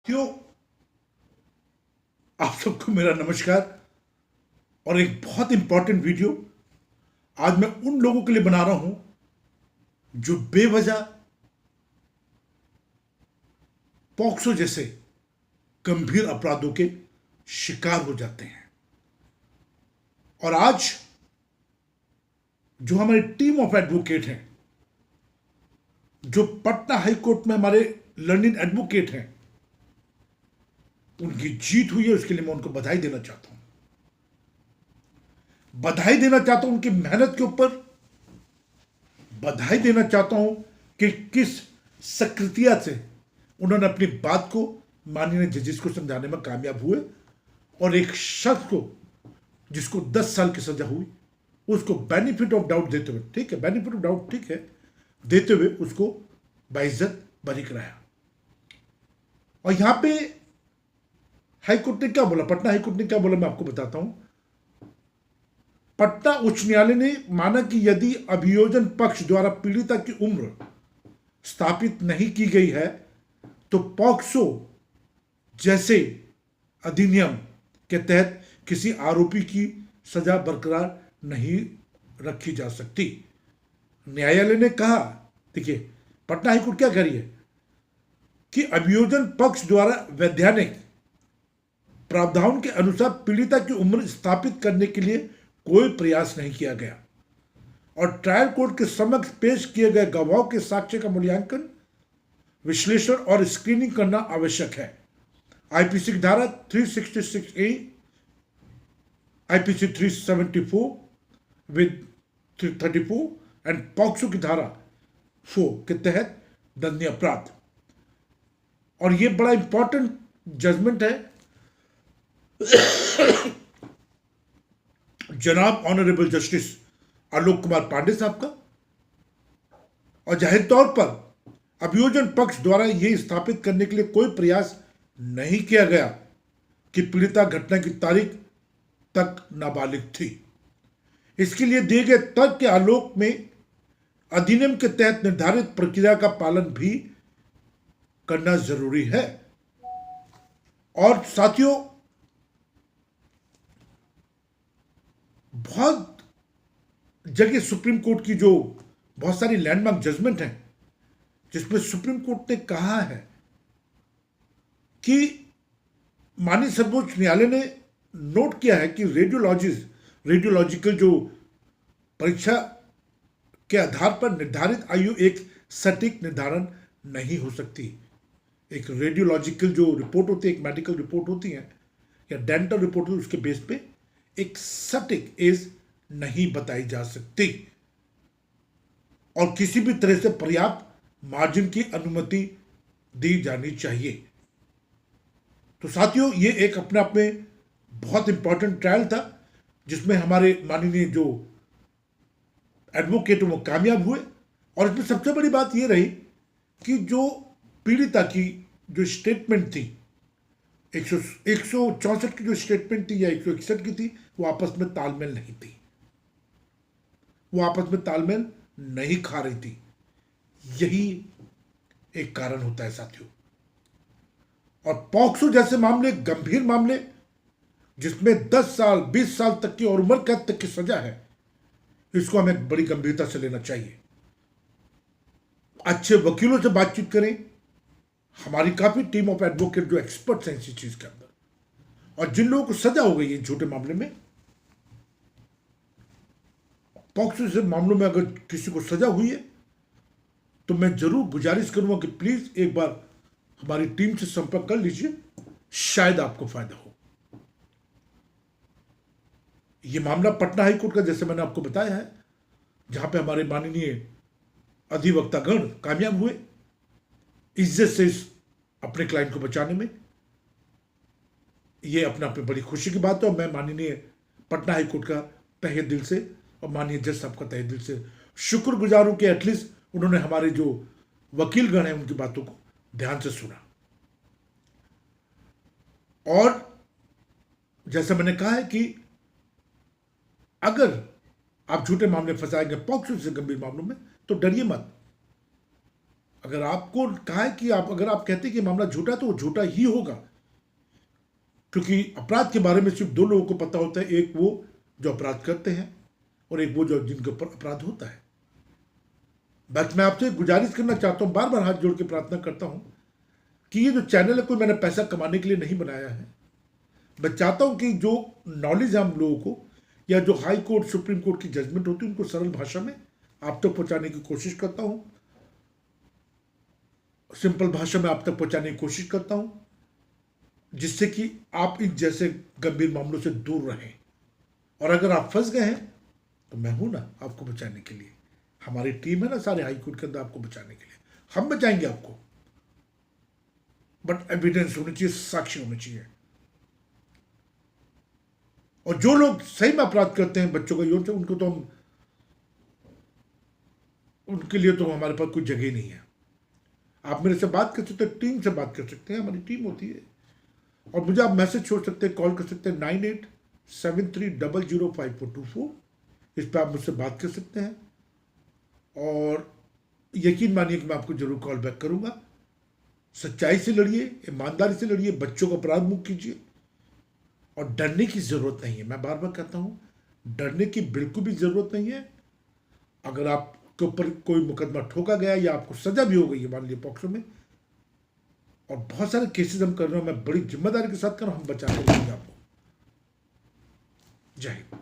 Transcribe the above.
क्यों। आप सबको मेरा नमस्कार और एक बहुत इंपॉर्टेंट वीडियो आज मैं उन लोगों के लिए बना रहा हूं जो बेवजह पॉक्सो जैसे गंभीर अपराधों के शिकार हो जाते हैं। और आज जो हमारी टीम ऑफ एडवोकेट हैं, जो पटना हाई कोर्ट में हमारे लर्निंग एडवोकेट हैं, उनकी जीत हुई है, उसके लिए मैं उनको बधाई देना चाहता हूं। बधाई देना चाहता हूं उनकी मेहनत के ऊपर, बधाई देना चाहता हूं कि किस सक्रियता से उन्होंने अपनी बात को माननीय जजेस को समझाने में कामयाब हुए और एक शख्स को जिसको 10 साल की सजा हुई उसको बेनिफिट ऑफ डाउट देते हुए, ठीक है, बेनिफिट ऑफ डाउट ठीक है, देते हुए उसको बाइज्जत बरी कराया। और यहां पे हाईकोर्ट ने क्या बोला, पटना हाईकोर्ट ने क्या बोला, मैं आपको बताता हूं। पटना उच्च न्यायालय ने माना कि यदि अभियोजन पक्ष द्वारा पीड़िता की उम्र स्थापित नहीं की गई है तो पॉक्सो जैसे अधिनियम के तहत किसी आरोपी की सजा बरकरार नहीं रखी जा सकती। न्यायालय ने कहा, देखिए पटना हाईकोर्ट क्या कह रही है कि अभियोजन पक्ष द्वारा वैधानिक प्रावधान के अनुसार पीड़िता की उम्र स्थापित करने के लिए कोई प्रयास नहीं किया गया और ट्रायल कोर्ट के समक्ष पेश किए गए गवाहों के साक्ष्य का मूल्यांकन, विश्लेषण और स्क्रीनिंग करना आवश्यक है। आईपीसी की धारा 366A, IPC 374 with 334 and POCSO की धारा 4 के तहत दंडनीय अपराध। और यह बड़ा इंपॉर्टेंट जजमेंट है जनाब ऑनरेबल जस्टिस आलोक कुमार पांडे साहब का। और जाहिर तौर पर अभियोजन पक्ष द्वारा यह स्थापित करने के लिए कोई प्रयास नहीं किया गया कि पीड़िता घटना की तारीख तक नाबालिग थी। इसके लिए दिए गए तर्क के आलोक में अधिनियम के तहत निर्धारित प्रक्रिया का पालन भी करना जरूरी है। और साथियों, बहुत जगह सुप्रीम कोर्ट की जो बहुत सारी लैंडमार्क जजमेंट हैं जिसमें सुप्रीम कोर्ट ने कहा है कि माननीय सर्वोच्च न्यायालय ने नोट किया है कि रेडियोलॉजिकल जो परीक्षा के आधार पर निर्धारित आयु एक सटीक निर्धारण नहीं हो सकती। एक रेडियोलॉजिकल जो रिपोर्ट होती है, एक मेडिकल रिपोर्ट होती है या डेंटल रिपोर्ट होती है, उसके बेस पे एक सटीक एज नहीं बताई जा सकती और किसी भी तरह से पर्याप्त मार्जिन की अनुमति दी जानी चाहिए। तो साथियों, ये एक अपने आप में बहुत इंपॉर्टेंट ट्रायल था जिसमें हमारे माननीय जो एडवोकेट वो कामयाब हुए। और इसमें सबसे बड़ी बात यह रही कि जो पीड़िता की जो स्टेटमेंट थी, 164 की जो स्टेटमेंट थी या 161 की थी, वो आपस में तालमेल नहीं थी, वो आपस में तालमेल नहीं खा रही थी। यही एक कारण होता है साथियों। और पॉक्सो जैसे मामले, गंभीर मामले जिसमें 10 साल 20 साल तक की और उम्र कैद तक की सजा है, इसको हमें बड़ी गंभीरता से लेना चाहिए। अच्छे वकीलों से बातचीत करें। हमारी काफी टीम ऑफ एडवोकेट जो एक्सपर्ट्स हैं इसी चीज के अंदर, और जिन लोगों को सजा हो गई है छोटे मामले में, पॉक्सो से मामलों में अगर किसी को सजा हुई है तो मैं जरूर गुजारिश करूंगा कि प्लीज एक बार हमारी टीम से संपर्क कर लीजिए, शायद आपको फायदा हो। यह मामला पटना हाईकोर्ट का, जैसे मैंने आपको बताया है, जहां पे हमारे माननीय अधिवक्तागण कामयाब हुए इज्जत से अपने क्लाइंट को बचाने में। यह अपने आप में बड़ी खुशी की बात है और मैं माननीय पटना हाईकोर्ट का तहे दिल से और माननीय जज साहब का तहे दिल से शुक्रगुजार हूं कि एटलीस्ट उन्होंने हमारे जो वकीलगण हैं उनकी बातों को ध्यान से सुना। और जैसे मैंने कहा है कि अगर आप झूठे मामले फंसाएंगे पॉक्सो से गंभीर मामलों में तो डरिए मत। अगर आपको कहा है कि अगर आप कहते हैं कि मामला झूठा है तो वो झूठा ही होगा, क्योंकि अपराध के बारे में सिर्फ दो लोगों को पता होता है, एक वो जो अपराध करते हैं और एक वो जो जिनके ऊपर अपराध होता है। बस मैं आपसे गुजारिश करना चाहता हूं, बार बार हाथ जोड़ के प्रार्थना करता हूं कि ये जो चैनल है कोई मैंने पैसा कमाने के लिए नहीं बनाया है। मैं चाहता हूं कि जो नॉलेज है हम लोगों को, या जो हाई कोर्ट सुप्रीम कोर्ट की जजमेंट होती है, उनको सरल भाषा में आप तक पहुंचाने की कोशिश करता हूं, सिंपल भाषा में आप तक पहुंचाने की कोशिश करता हूं, जिससे कि आप इन जैसे गंभीर मामलों से दूर रहें। और अगर आप फंस गए हैं तो मैं हूं ना आपको बचाने के लिए। हमारी टीम है ना सारे हाई कोर्ट के अंदर आपको बचाने के लिए, हम बचाएंगे आपको। बट एविडेंस होनी चाहिए, साक्ष्य होने चाहिए। और जो लोग सही में अपराध करते हैं बच्चों का यौन से, उनको तो हम, उनके लिए तो हमारे पास कोई जगह ही नहीं है। आप मेरे से बात कर सकते हैं, टीम से बात कर सकते हैं, हमारी टीम होती है। और मुझे आप मैसेज छोड़ सकते हैं, कॉल कर सकते हैं 9873005424। इस पर आप मुझसे बात कर सकते हैं और यकीन मानिए कि मैं आपको जरूर कॉल बैक करूंगा। सच्चाई से लड़िए, ईमानदारी से लड़िए, बच्चों को अपराध मुक्त कीजिए। और डरने की जरूरत नहीं है, मैं बार बार कहता हूं, डरने की बिल्कुल भी जरूरत नहीं है। अगर आपके ऊपर कोई मुकदमा ठोका गया या आपको सजा भी हो गई है, मान लीजिए पॉक्सो में, और बहुत सारे केसेस हम कर रहे हैं, मैं बड़ी जिम्मेदारी के साथ कर रहा हूं, हम बचा के रहेंगे आपको। जय हिंद।